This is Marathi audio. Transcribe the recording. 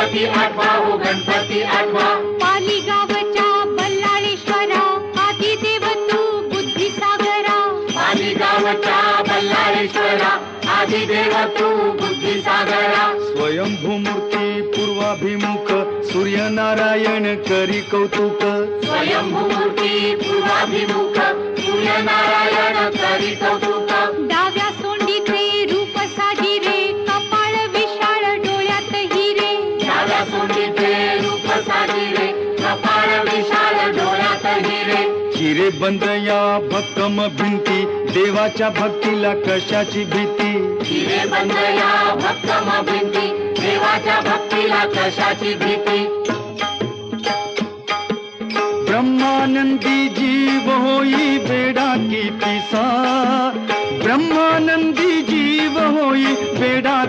गणपती आठवा हो गणपती आठवा। पाली गावच्या बल्लाळेश्वरा आदिदेव तू बुद्धिसागरा। पाली गावच्या बल्लाळेश्वरा आदिदेव तू बुद्धिसागरा। स्वयंभू मूर्ती पूर्वाभिमुख सूर्यनारायण करी कौतुक। स्वयंभू मूर्ती पूर्वाभिमुख सूर्यनारायण करी कौतुक। डाव्या सोंडीचे रूप साजिरे कपाळ विशाळ डोळ्यात हिरे। डाव्या सोंडीचे रूप साजिरे कपाळ विशाल डोळ्यात हिरे। हिरे बंद या भक्कम भिंती देवाच्या भक्तीला कशाची भीती। हिरे बंद या भक्कम भिंती देवाच्या भक्तीला कशाची भीती। ब्रह्मानंदी जीव होई बेडा की पिसा। ब्रह्मानंदी जीव होई बेडा